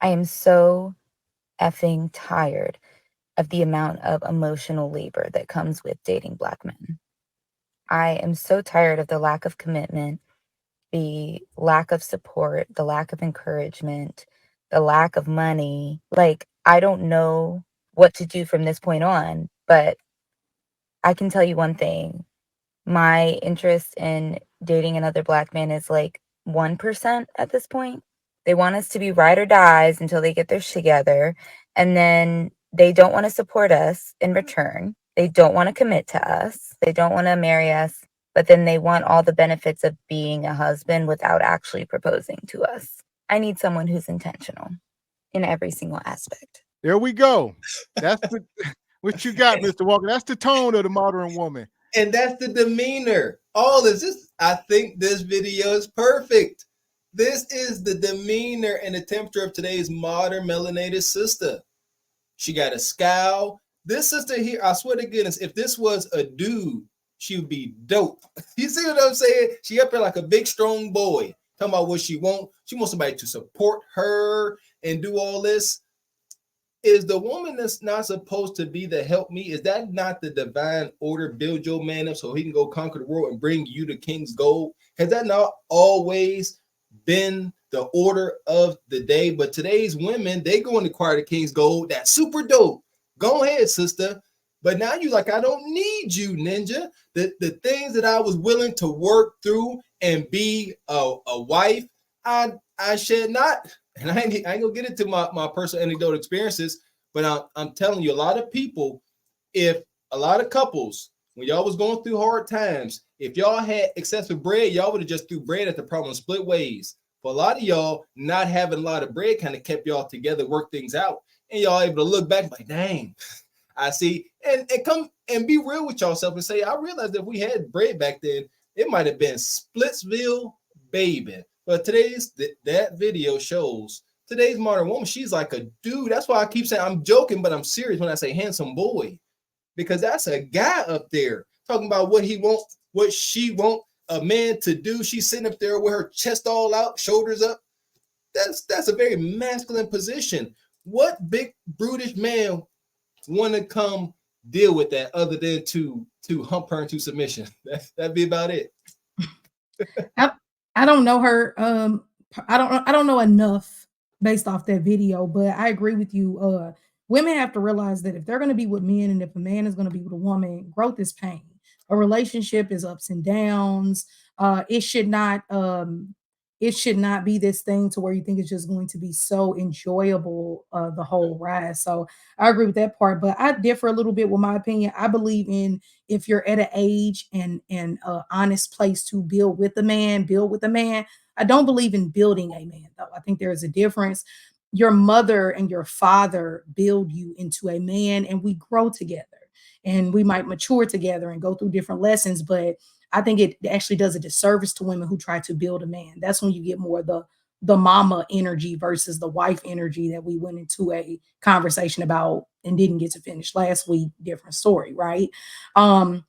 I am so effing tired of the amount of emotional labor that comes with dating Black men. I am so tired of the lack of commitment, the lack of support, the lack of encouragement, the lack of money. Like, I don't know what to do from this point on, but I can tell you one thing. My interest in dating another Black man is like 1% at this point. They want us to be ride or dies until they get their shit together. And then they don't want to support us in return. They don't want to commit to us. They don't want to marry us. But then they want all the benefits of being a husband without actually proposing to us. I need someone who's intentional in every single aspect. There we go. That's the what you got, Mr. Walker. That's the tone of the modern woman. And that's the demeanor. All this is, I think this video is perfect. This is the demeanor and the temperature of today's modern melanated sister. She got a scowl. This sister here, I swear to goodness, if this was a dude, she would be dope. You see what I'm saying? She up here like a big, strong boy. Talking about what she wants. She wants somebody to support her and do all this. Is the woman that's not supposed to be the help me? Is that not the divine order? Build your man up so he can go conquer the world and bring you the king's gold. Has that not always been the order of the day? But today's women, they go and acquire the king's gold. That's super dope. Go ahead, sister. But now you like, I don't need you, ninja. The things that I was willing to work through and be a wife, I should not. And I ain't gonna get into my personal anecdotal experiences, but I'm telling you, a lot of people, if a lot of couples, when y'all was going through hard times, if y'all had excessive bread, y'all would have just threw bread at the problem, split ways. For a lot of y'all, not having a lot of bread kind of kept y'all together, work things out, and y'all able to look back like, dang, I see, and come and be real with yourself and say, I realized if we had bread back then, it might have been Splitsville, baby. But that video shows today's modern woman, she's like a dude. That's why I keep saying I'm joking, but I'm serious when I say handsome boy, because that's a guy up there talking about what he wants, what she want a man to do. She's sitting up there with her chest all out, shoulders up. That's a very masculine position. What big brutish man want to come deal with that other than to hump her into submission? That'd be about it. I don't know her. I don't know enough based off that video, but I agree with you. Women have to realize that if they're going to be with men, and if a man is going to be with a woman, growth is pain. A relationship is ups and downs. It should not. It should not be this thing to where you think it's just going to be so enjoyable the whole ride. So I agree with that part, but I differ a little bit with my opinion. I believe in, if you're at an age and honest place to build with a man, build with a man. I don't believe in building a man, though. I think there is a difference. Your mother and your father build you into a man, and we grow together, and we might mature together and go through different lessons. But I think it actually does a disservice to women who try to build a man. That's when you get more the mama energy versus the wife energy that we went into a conversation about and didn't get to finish last week. Different story, right? Um,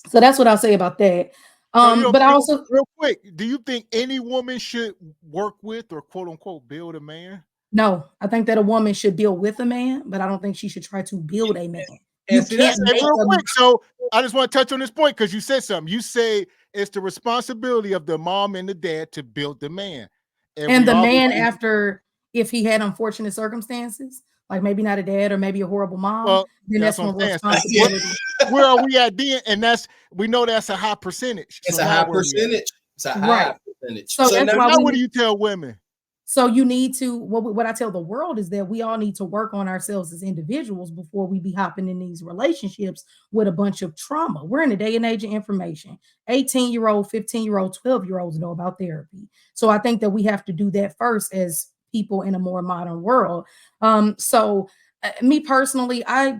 so that's what I'll say about that. So you don't But I think, also, real quick, do you think any woman should work with or quote unquote build a man? no, I think that a woman should build with a man, but I don't think she should try to build a man. You And see, can't that's And make real them. quick, so I just want to touch on this point because you said something. You say it's the responsibility of the mom and the dad to build the man. And And we the man, obviously, after, if he had unfortunate circumstances, like maybe not a dad or maybe a horrible mom, well, then that's that's what when I'm saying. So what, responsibility. where are we at then? And we know that's a high percentage. it's So a now high where are we at? percentage. It's a high Right. percentage. So So that's now, So why now we what do you tell women? So you need to, what I tell the world is that we all need to work on ourselves as individuals before we be hopping in these relationships with a bunch of trauma. We're in a day and age of information. 18-year-old, 15-year-old, 12-year-olds know about therapy. So I think that we have to do that first as people in a more modern world. Me personally, I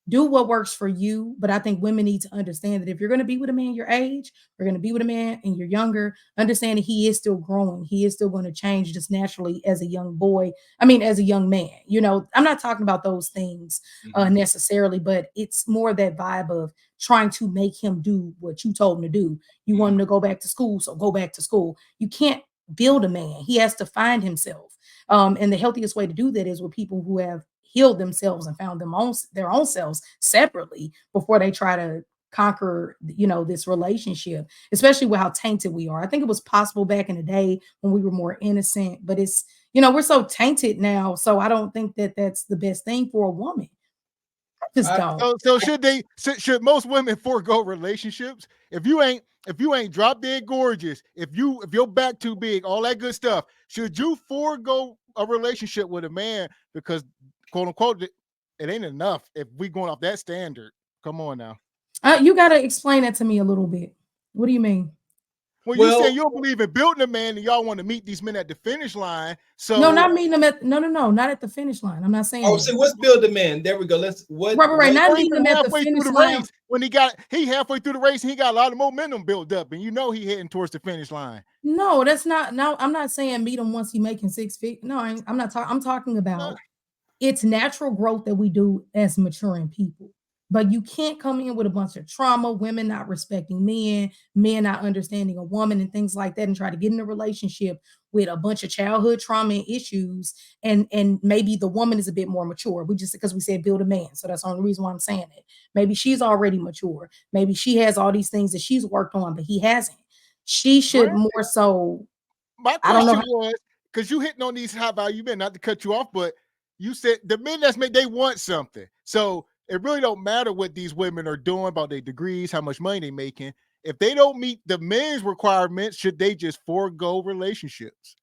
do what works for you. But I think women need to understand that if you're going to be with a man your age, you're going to be with a man and you're younger, understand that he is still growing. He is still going to change just naturally as a young boy. I mean, as a young man. I'm not talking about those things necessarily, but it's more that vibe of trying to make him do what you told him to do. You want him to go back to school, so go back to school. You can't build a man. He has to find himself. And the healthiest way to do that is with people who have healed themselves and found their own selves separately before they try to conquer, this relationship, especially with how tainted we are. I think it was possible back in the day when we were more innocent, but it's, we're so tainted now. So I don't think that that's the best thing for a woman. I just don't. So should most women forego relationships? If you ain't drop dead gorgeous, if your back too big, all that good stuff, should you forego a relationship with a man because quote unquote it ain't enough if we going off that standard? Come on now. You got to explain that to me a little bit. What do you mean? Well, you say you don't believe in building a man, and y'all want to meet these men at the finish line. So no, not meeting them at not at the finish line. I'm not saying. Oh, so what's build a man? There we go. Right. Not meeting them at the finish line. Race, when he halfway through the race, he got a lot of momentum built up, and he heading towards the finish line. No, that's not. No, I'm not saying meet him once he making 6 feet. No, I'm not talking. I'm talking about it's natural growth that we do as maturing people. But you can't come in with a bunch of trauma, women not respecting men not understanding a woman and things like that, and try to get in a relationship with a bunch of childhood trauma and issues. And maybe the woman is a bit more mature. Because we said build a man. So that's the only reason why I'm saying it. Maybe she's already mature. Maybe she has all these things that she's worked on, but he hasn't. She should more so. My question was, because you hitting on these high value men, not to cut you off, but you said the men they want something. So it really don't matter what these women are doing about their degrees, how much money they're making. If they don't meet the men's requirements, should they just forego relationships?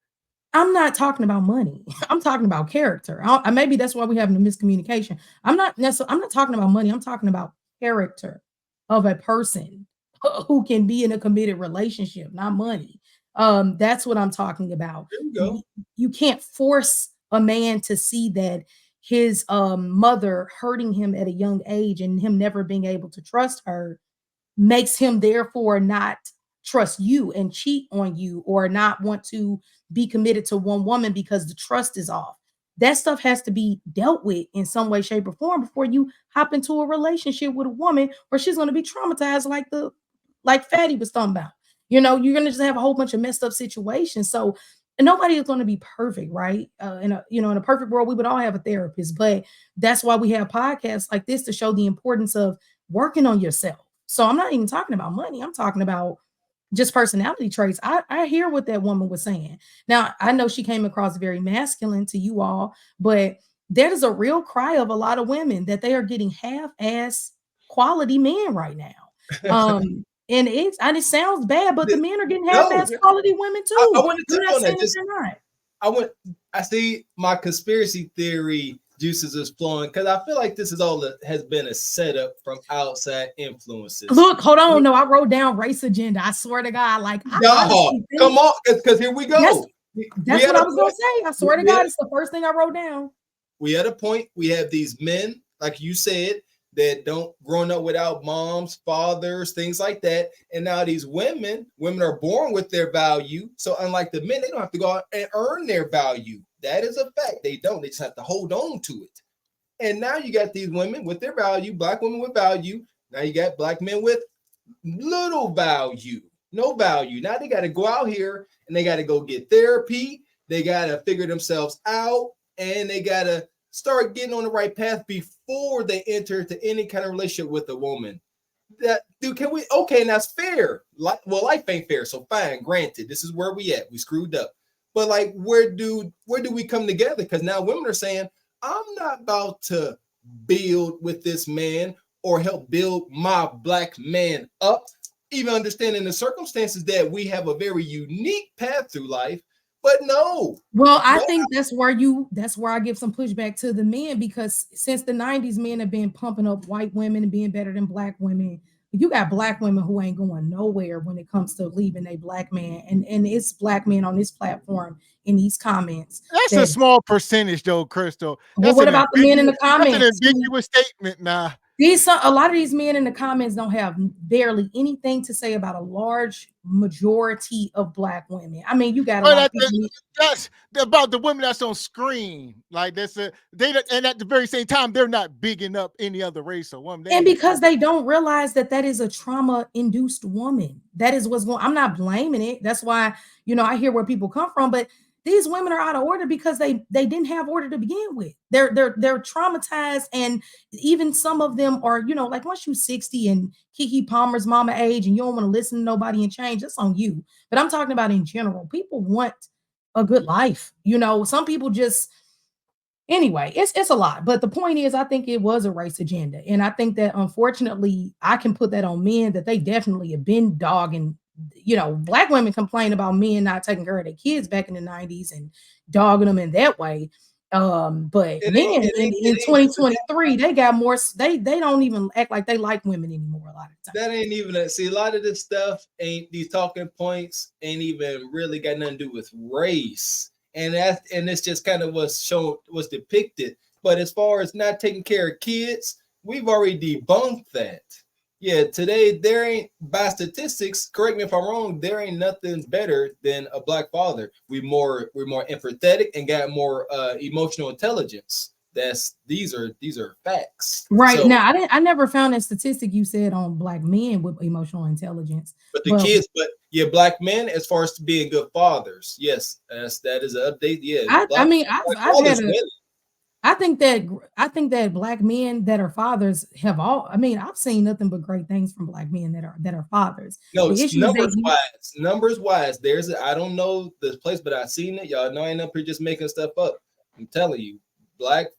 I'm not talking about money. I'm talking about character. Maybe that's why we're having a miscommunication. I'm not talking about money. I'm talking about character of a person who can be in a committed relationship, not money. That's what I'm talking about. There you go. You can't force a man to see that his mother hurting him at a young age and him never being able to trust her makes him therefore not trust you and cheat on you, or not want to be committed to one woman because the trust is off. That stuff has to be dealt with in some way, shape, or form before you hop into a relationship with a woman, or she's going to be traumatized like Fatty was talking about. You're going to just have a whole bunch of messed up situations. So nobody is going to be perfect, right? In a perfect world, we would all have a therapist, but that's why we have podcasts like this to show the importance of working on yourself. So I'm not even talking about money. I'm talking about just personality traits. I hear what that woman was saying. Now, I know she came across very masculine to you all, but there is a real cry of a lot of women that they are getting half-ass quality men right now. And it sounds bad, but the men are getting half-ass quality women too. I want to touch on that. I see my conspiracy theory juices is flowing because I feel like this is all that has been a setup from outside influences. Look, hold on. No, I wrote down race agenda. I swear to God, come on, because here we go. That's what I was gonna say. I swear to God, it's the first thing I wrote down. We at a point, we have these men, like you said, that don't grown up without moms, fathers, things like that. And now these women are born with their value. So unlike the men, they don't have to go out and earn their value. That is a fact. They don't. They just have to hold on to it. And now you got these women with their value, black women with value. Now you got black men with little value, no value. Now they got to go out here and they got to go get therapy. They got to figure themselves out, and they got to start getting on the right path before they enter into any kind of relationship with a woman. That dude, can we? Okay, and that's fair. Life ain't fair. So fine, granted, this is where we at. We screwed up. But like, where do we come together? Because now women are saying, I'm not about to build with this man or help build my black man up, even understanding the circumstances that we have a very unique path through life. But no. Well, I think that's where I give some pushback to the men, because since the 90s, men have been pumping up white women and being better than black women. You got black women who ain't going nowhere when it comes to leaving a black man, and it's black men on this platform in these comments. That's a small percentage, though, Crystal. Well, what about the men in the comments? That's an ambiguous statement, nah. A lot of these men in the comments don't have barely anything to say about a large majority of Black women. I mean, you got a But lot of people. that's about the women that's on screen. Like that's and at the very same time, they're not bigging up any other race or woman. And because they don't realize that that is a trauma-induced woman. That is what's going. I'm not blaming it. That's why, I hear where people come from, but these women are out of order because they didn't have order to begin with. They're traumatized, and even some of them are, like once you're 60 and Kiki Palmer's mama age and you don't want to listen to nobody and change, that's on you. But I'm talking about in general. People want a good life. Some people just anyway, it's a lot. But the point is, I think it was a race agenda. And I think that unfortunately, I can put that on men that they definitely have been dogging. Black women complain about men not taking care of their kids back in the 90s and dogging them in that way. But men in 2023, they got more, they don't even act like they like women anymore a lot of times. That ain't even see a lot of this stuff ain't these talking points ain't even really got nothing to do with race. And it's just kind of was depicted. But as far as not taking care of kids, we've already debunked that. Yeah, today there ain't, by statistics, correct me if I'm wrong, there ain't nothing better than a Black father. We're more empathetic and got more emotional intelligence. These are facts. Right. So, now, I never found that statistic you said on Black men with emotional intelligence. But kids, yeah, Black men, as far as being good fathers, yes, that is an update. Yeah, I think that Black men that are fathers have I've seen nothing but great things from Black men that are fathers. No, numbers wise, I don't know this place, but I've seen it. Y'all know I ain't up here just making stuff up. I'm telling you, Black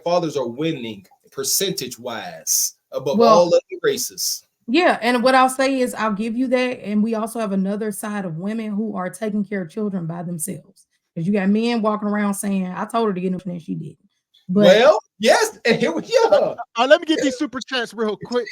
fathers are winning percentage wise above all other races. Yeah, and what I'll say is I'll give you that, and we also have another side of women who are taking care of children by themselves. Because you got men walking around saying, "I told her to get up and she didn't." But yes, and here we go. Let me get these super chats real quick.